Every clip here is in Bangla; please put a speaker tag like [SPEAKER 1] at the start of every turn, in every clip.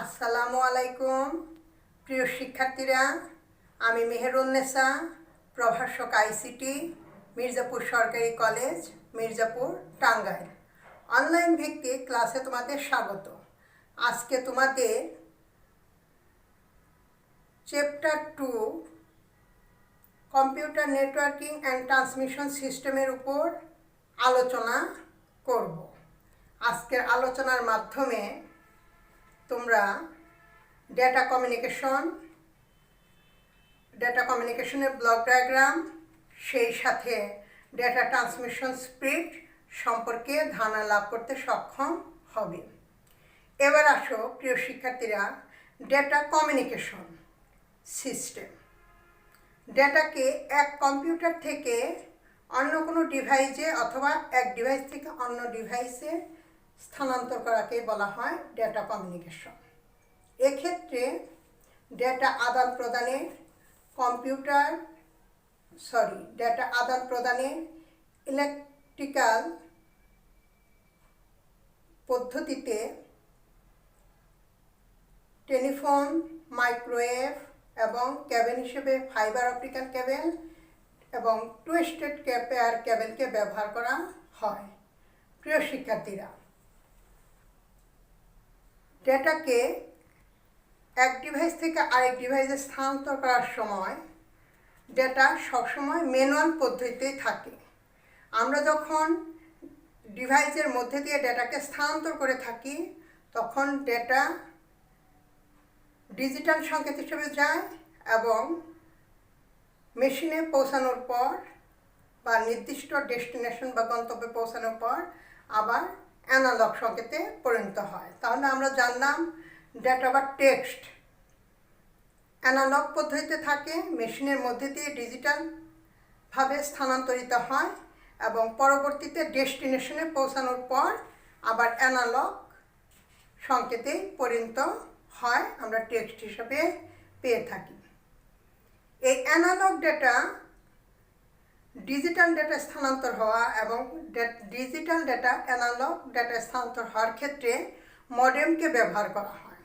[SPEAKER 1] আসসালামু আলাইকুম প্রিয় শিক্ষার্থীরা, আমি মেহেরুন্নেসা, প্রভাষক আইসিটি, মির্জাপুর সরকারি কলেজ, মির্জাপুর, টাঙ্গাইল। অনলাইন ভিত্তিক ক্লাসে তোমাদের স্বাগত। আজকে তোমাদের chapter 2 computer networking and transmission সিস্টেমের উপর আলোচনা করব। আজকের আলোচনার মাধ্যমে তোমরা ডেটা কমিউনিকেশনের ব্লক ডায়াগ্রাম, সেই সাথে ডেটা ট্রান্সমিশন স্পিড সম্পর্কে ধারণা লাভ করতে সক্ষম হবে। এবার আসো প্রিয় শিক্ষার্থীরা, ডেটা কমিউনিকেশন সিস্টেম। ডেটাকে এক কম্পিউটার থেকে অন্য কোনো ডিভাইসে অথবা এক ডিভাইস থেকে অন্য ডিভাইসে স্থানান্তর করাকে বলা হয় ডেটা কমিউনিকেশন। এক্ষেত্রে ডেটা আদান প্রদানের ইলেকট্রিক্যাল পদ্ধতিতে টেলিফোন, মাইক্রোওয়েভ এবং কেবল হিসেবে ফাইবার অপটিক্যাল কেবল এবং টুইস্টেড পেয়ার কেবলকে ব্যবহার করা হয়। প্রিয় শিক্ষার্থীরা, ডেটাকে এক ডিভাইস থেকে আরেক ডিভাইসে স্থানান্তর করার সময় ডেটা সবসময় ম্যানুয়াল পদ্ধতিতেই থাকে। আমরা যখন ডিভাইসের মধ্যে দিয়ে ডেটাকে স্থানান্তর করে থাকি তখন ডেটা ডিজিটাল সংকেত হিসেবে যায় এবং মেশিনে পৌঁছানোর পর বা নির্দিষ্ট ডেস্টিনেশন বা গন্তব্যে পৌঁছানোর পর আবার অ্যানালগ সংকেতে পরিণত হয়। তাহলে আমরা জানলাম ডেটা বা টেক্সট অ্যানালগ পদ্ধতিতে থাকে, মেশিনের মধ্যে দিয়ে ডিজিটালভাবে স্থানান্তরিত হয় এবং পরবর্তীতে ডেস্টিনেশনে পৌঁছানোর পর আবার অ্যানালগ সংকেতে পরিণত হয়, আমরা টেক্সট হিসেবে পেয়ে থাকি। এই অ্যানালগ ডেটা ডিজিটাল ডেটা স্থানান্তর হওয়া এবং ডিজিটাল ডেটা অ্যানালগ ডেটা স্থানান্তর হওয়ার ক্ষেত্রে মডেমকে ব্যবহার করা হয়।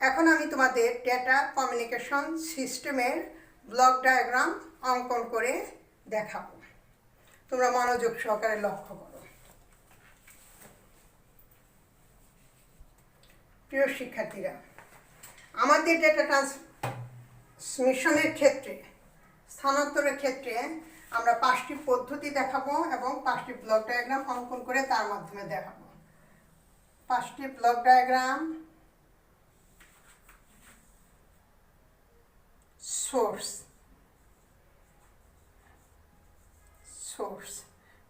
[SPEAKER 1] এখন আমি তোমাদের ডেটা কমিউনিকেশন সিস্টেমের ব্লক ডায়াগ্রাম অঙ্কন করে দেখাবো। তোমরা মনোযোগ সহকারে লক্ষ্য করো। প্রিয় শিক্ষার্থীরা, আমাদের ডেটা ট্রান্সমিশনের ক্ষেত্রে, স্থানান্তরের ক্ষেত্রে আমরা 5টি পদ্ধতি দেখাবো এবং 5টি ব্লক ডায়াগ্রাম অঙ্কন করে তার মাধ্যমে দেখাবো। 5টি ব্লক ডায়াগ্রাম।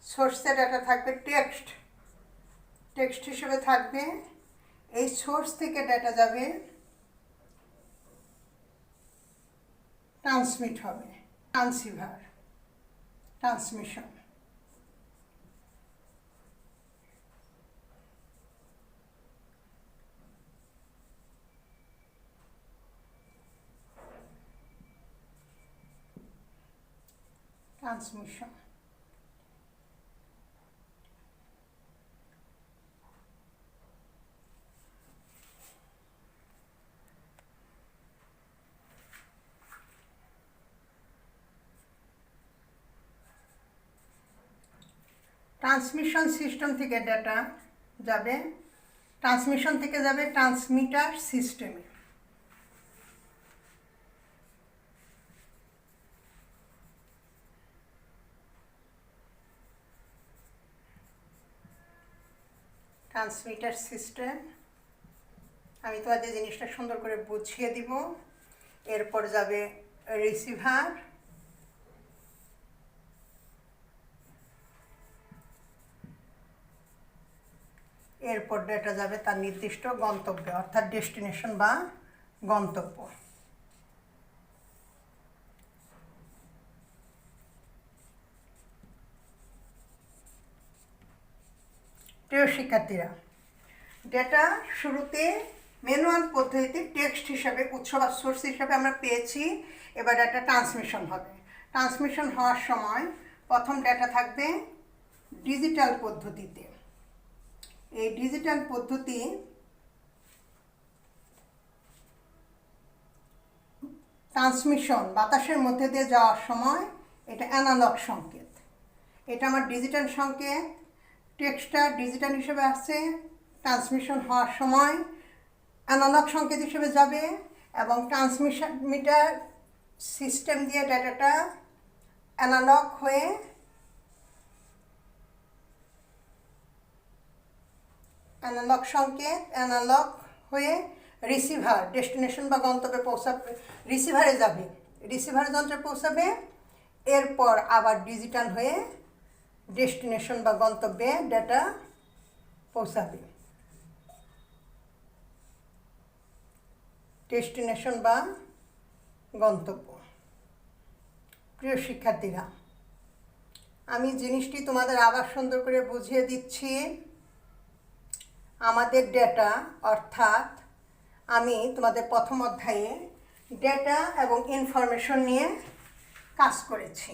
[SPEAKER 1] সোর্সে ডেটা থাকবে টেক্সট হিসেবে থাকবে। এই সোর্স থেকে ডেটা যাবে, ট্রান্সমিট হবে, ট্রান্সমিশন। ট্রান্সমিশন সিস্টেম থেকে ডেটা যাবে, ট্রান্সমিশন থেকে যাবে ট্রান্সমিটার সিস্টেমে। ট্রান্সমিটার সিস্টেম আমি তোমাদের জিনিসটা সুন্দর করে বুঝিয়ে দিব। এরপর যাবে রিসিভার, এরপর ডেটা যাবে তার নির্দিষ্ট গন্তব্যে অর্থাৎ ডেস্টিনেশন বা গন্তব্য। প্রিয় শিক্ষার্থীরা, ডেটা শুরুতে ম্যানুয়াল পদ্ধতিতে টেক্সট হিসাবে উৎস বা সোর্স হিসাবে আমরা পেয়েছি। এবার ডেটা ট্রান্সমিশন হবে। ট্রান্সমিশন হওয়ার সময় প্রথম ডেটা থাকবে ডিজিটাল পদ্ধতিতে। এই ডিজিটাল পদ্ধতি ট্রান্সমিশন বাতাসের মধ্যে দিয়ে যাওয়ার সময় এটা অ্যানালগ সংকেত। এটা আমার ডিজিটাল সংকেত, টেক্সটটা ডিজিটাল হিসেবে আসছে, ট্রান্সমিশন হওয়ার সময় অ্যানালগ সংকেত হিসেবে যাবে এবং ট্রান্সমিশন মিটার সিস্টেম দিয়ে ডেটাটা অ্যানালগ হয়ে অ্যানালগ সংকেত অ্যানালগ হয়ে রিসিভার ডেস্টিনেশন বা গন্তব্যে পৌঁছাবে, রিসিভারে যাবে, রিসিভার যন্ত্রে পৌঁছাবে, এরপর আবার ডিজিটাল হয়ে ডেস্টিনেশন বা গন্তব্যে ডেটা পৌঁছাবে। ডেস্টিনেশন বা গন্তব্য। প্রিয় শিক্ষার্থীরা, আমি জিনিসটি তোমাদের আবার সুন্দর করে বুঝিয়ে দিচ্ছি। আমাদের ডেটা অর্থাৎ আমি তোমাদের প্রথম অধ্যায়ে ডেটা এবং ইনফরমেশন নিয়ে কাজ করেছি।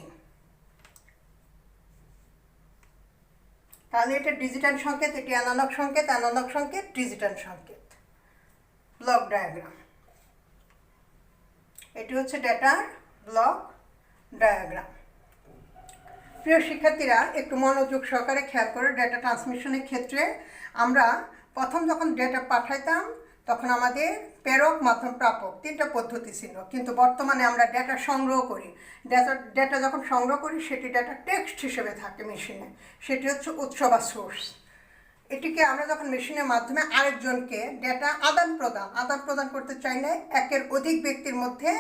[SPEAKER 1] তাহলে এটা ডিজিটাল সংকেত, এটি অ্যানালগ সংকেত, অ্যানালগ সংকেত, ডিজিটাল সংকেত। ব্লক ডায়াগ্রাম, এটি হচ্ছে ডেটার ব্লক ডায়াগ্রাম। প্রিয় শিক্ষার্থীরা, একটু মনোযোগ সহকারে খেয়াল করে, ডেটা ট্রান্সমিশনের ক্ষেত্রে আমরা প্রথম যখন ডেটা পাঠাইতাম তখন আমাদের প্রেরক, মাধ্যম, প্রাপক তিনটা পদ্ধতি ছিল, কিন্তু বর্তমানে আমরা ডেটা সংগ্রহ করি। ডেটা যখন সংগ্রহ করি সেটি ডেটা টেক্সট হিসেবে থাকে মেশিনে, সেটি হচ্ছে উৎস বা সোর্স। এটিকে আমরা যখন মেশিনের মাধ্যমে আরেকজনকে ডেটা আদান প্রদান করতে চাইলে একের অধিক ব্যক্তির মধ্যে,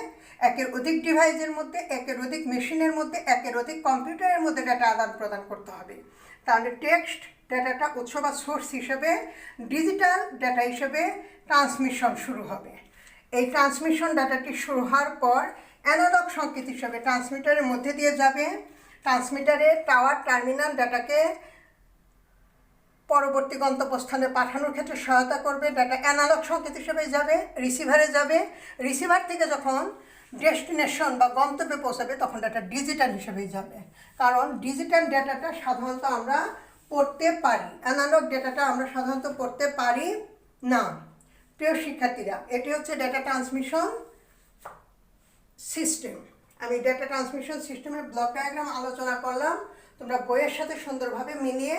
[SPEAKER 1] একের অধিক ডিভাইসের মধ্যে, একের অধিক মেশিনের মধ্যে, একের অধিক কম্পিউটারের মধ্যে ডেটা আদান প্রদান করতে হবে। তাহলে টেক্সট ডেটাটা উৎস বা সোর্স হিসেবে, ডিজিটাল ডেটা হিসেবে ট্রান্সমিশন শুরু হবে। এই ট্রান্সমিশন ডাটাটি শুরু হওয়ার পর অ্যানালগ সংকেত হিসেবে ট্রান্সমিটারের মধ্যে দিয়ে যাবে। ট্রান্সমিটারের টাওয়ার টার্মিনাল ডাটাকে পরবর্তী গন্তব্যস্থানে পাঠানোর ক্ষেত্রে সহায়তা করবে। ডাটা অ্যানালগ সংকেত হিসেবে যাবে, রিসিভারে যাবে। রিসিভার থেকে যখন ডেস্টিনেশন বা গন্তব্যে পৌঁছাবে তখন ডাটা ডিজিটাল হিসেবেই যাবে, কারণ ডিজিটাল ডেটাটা সাধারণত আমরা পড়তে পারি, অ্যানালগ ডেটাটা আমরা সাধারণত পড়তে পারি না। প্রিয় শিক্ষার্থীরা, এটি হচ্ছে ডেটা ট্রান্সমিশন সিস্টেম। আমি ডেটা ট্রান্সমিশন সিস্টেমের ব্লক ডায়াগ্রাম আলোচনা করলাম, তোমরা বইয়ের সাথে সুন্দরভাবে মিলিয়ে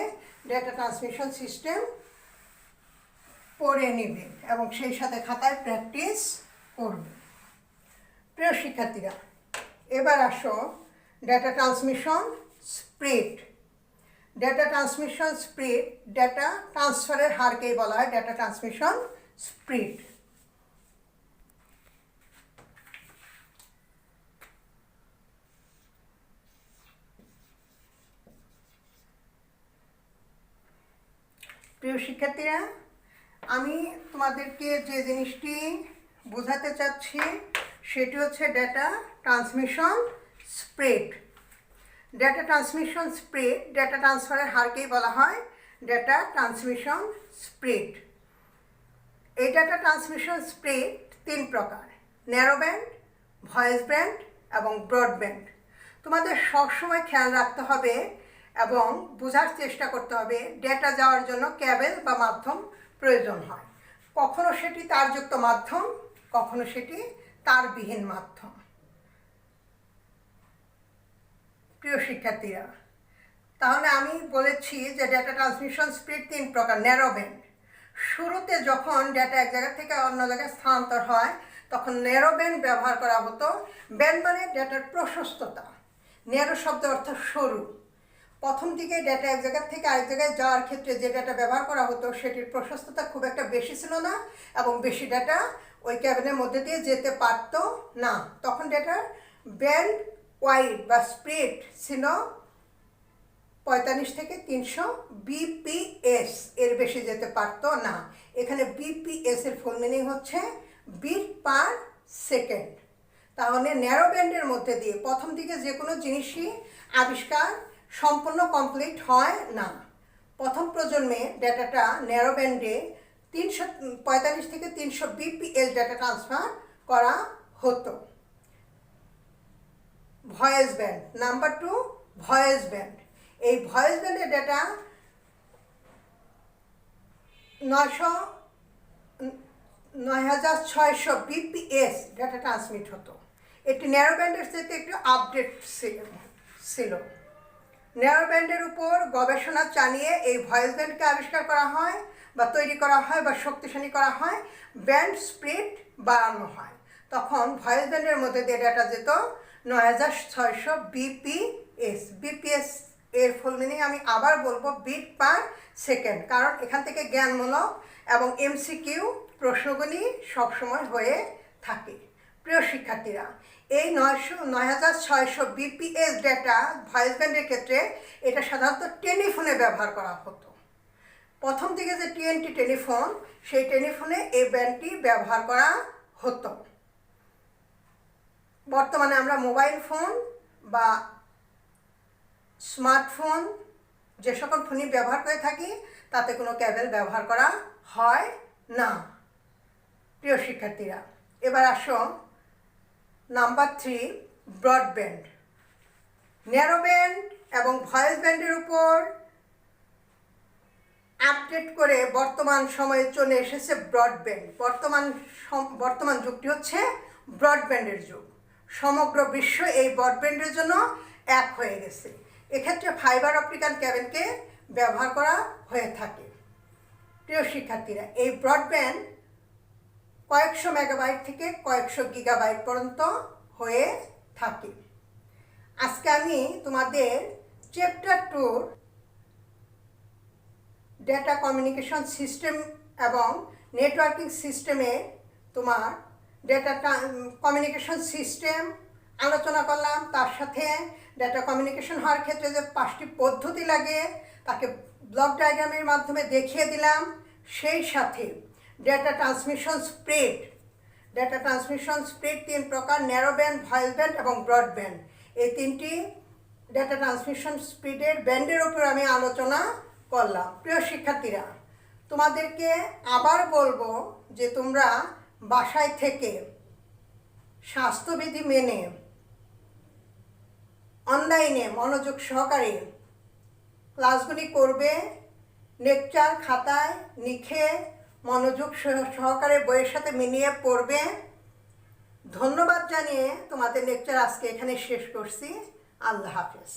[SPEAKER 1] ডেটা ট্রান্সমিশন সিস্টেম পড়ে নিবে এবং সেই সাথে খাতায় প্র্যাকটিস করবে। প্রিয় শিক্ষার্থীরা, এবার আসো data transmission speed. Data transmission speed, data ট্রান্সফারের হারকেই বলা হয় ডেটা ট্রান্সমিশন স্পিড। প্রিয় শিক্ষার্থীরা, আমি তোমাদেরকে যে জিনিসটি বোঝাতে চাচ্ছি সেটি হচ্ছে data transmission speed. Data transmission speed, data ট্রান্সফারের হারকেই বলা হয় ডেটা ট্রান্সমিশন স্পিড। এই ডেটা ট্রান্সমিশন স্পিড তিন প্রকার: ন্যারো ব্যান্ড, ভয়েস ব্যান্ড এবং ব্রডব্যান্ড। তোমাদের সবসময় খেয়াল রাখতে হবে এবং বোঝার চেষ্টা করতে হবে ডেটা যাওয়ার জন্য ক্যাবেল বা মাধ্যম প্রয়োজন হয়। কখনো সেটি তারযুক্ত মাধ্যম, কখনো সেটি তারবিহীন মাধ্যম। প্রিয় শিক্ষার্থীরা, তাহলে আমি বলেছি যে ডেটা ট্রান্সমিশন স্পিড তিন প্রকার। ন্যারো ব্যান্ড, শুরুতে যখন ডেটা এক জায়গা থেকে অন্য জায়গায় স্থানান্তর হয় তখন ন্যারো ব্যান্ড ব্যবহার করা হতো। ব্যান্ড মানে ডেটার প্রশস্ততা, ন্যারো শব্দ অর্থ সরু। প্রথম দিকে ডেটা এক জায়গা থেকে আরেক জায়গায় যাওয়ার ক্ষেত্রে যে ডেটা ব্যবহার করা হতো সেটির প্রশস্ততা খুব একটা বেশি ছিল না এবং বেশি ডেটা ওই ক্যাবেলের মধ্যে দিয়ে যেতে পারত না। তখন ডেটার ব্যান্ড ওয়াইড বা স্পিড ছিল 45 থেকে 300 বিপিএস, এর বেশি যেতে পারতো না। এখানে বিপিএস এর ফুল মিনিং হচ্ছে বিট পার সেকেন্ড। তাহলে ন্যারো ব্যান্ডের মধ্যে দিয়ে প্রথম দিকে যে কোনো জিনিসই আবিষ্কার সম্পূর্ণ কমপ্লিট হয় না। প্রথম প্রজন্মে ডেটাটা ন্যারো ব্যান্ডে 45 থেকে 300 বিপিএস ডেটা ট্রান্সফার করা হতো। Voice band, number 2 voice band. এই ভয়েস ব্যান্ডের ডেটা 9600 বিপিএস ডেটা ট্রান্সমিট হতো। এটি ন্যারো ব্যান্ডের চাইতে একটু আপডেট ছিল। ন্যারো ব্যান্ডের উপর গবেষণা চালিয়ে এই ভয়েস ব্যান্ডকে আবিষ্কার করা হয় বা তৈরি করা হয় বা শক্তিশালী করা হয়, ব্যান্ড স্পিড বাড়ানো হয়। তখন ভয়েস ব্যান্ডের মধ্যে দিয়ে ডেটা যেত 9600 বিপিএস। বিপিএস এর ফুল মিনিং আমি আবার বলবো, বিট পার সেকেন্ড, কারণ এখান থেকে জ্ঞানমূলক এবং এমসিকিউ প্রশ্নগুলি সবসময় হয়ে থাকে। প্রিয় শিক্ষার্থীরা, এই 9600 বিপিএস ডেটা ভয়েস ব্যান্ডের ক্ষেত্রে এটা সাধারণত টেলিফোনে ব্যবহার করা হতো। প্রথম দিকে যে টিএনটি টেলিফোন, সেই টেলিফোনে এই ব্যান্ডটি ব্যবহার করা হতো। বর্তমানে আমরা মোবাইল ফোন বা স্মার্টফোন যে সকল ফোনই ব্যবহার করে থাকি তাতে কোনো ক্যাবেল ব্যবহার করা হয় না। প্রিয় শিক্ষার্থীরা, এবার আসো নাম্বার 3, ব্রডব্যান্ড। ন্যারো ব্যান্ড এবং ভয়েস ব্যান্ডের উপর আপডেট করে বর্তমান সময়ে চলে এসেছে ব্রডব্যান্ড। বর্তমান যুগটি হচ্ছে ব্রডব্যান্ডের যুগ। সমগ্র বিশ্ব এই ব্রডব্যান্ডের জন্য এক হয়ে গেছে। এক্ষেত্রে ফাইবার অপটিক্যাল কেবলকে ব্যবহার করা হয়ে থাকে। প্রিয় শিক্ষার্থীরা, এই ব্রডব্যান্ড কয়েকশো মেগাবাইট থেকে কয়েকশো গিগাবাইট পর্যন্ত হয়ে থাকে। আজকে আমি তোমাদের চ্যাপ্টার 2 ডেটা কমিউনিকেশন সিস্টেম এবং নেটওয়ার্কিং সিস্টেমে তোমার ডেটা কমিউনিকেশন সিস্টেম আলোচনা করলাম। তার সাথে ডেটা কমিউনিকেশন হওয়ার ক্ষেত্রে যে 5টি পদ্ধতি লাগে তাকে ব্লক ডায়াগ্রামের মাধ্যমে দেখিয়ে দিলাম। সেই সাথে ডেটা ট্রান্সমিশন স্পিড 3 প্রকার: ন্যারো ব্যান্ড, ভয়েস ব্যান্ড এবং ব্রডব্যান্ড। এই 3টি ডেটা ট্রান্সমিশন স্পিডের ব্যান্ডের উপর আমি আলোচনা করলাম। প্রিয় শিক্ষার্থীরা, তোমাদেরকে আবার বলবো যে তোমরা বাসায় থেকে স্বাস্থ্যবিধি মেনে অনলাইনে মনোযোগ সহকারে ক্লাসগুলি করবে। লেকচার খাতায় লিখে মনোযোগ সহকারে বইয়ের সাথে মিলিয়ে পড়বে। ধন্যবাদ জানিয়ে তোমাদের লেকচার আজকে এখানে শেষ করছি। আল্লাহ হাফেজ।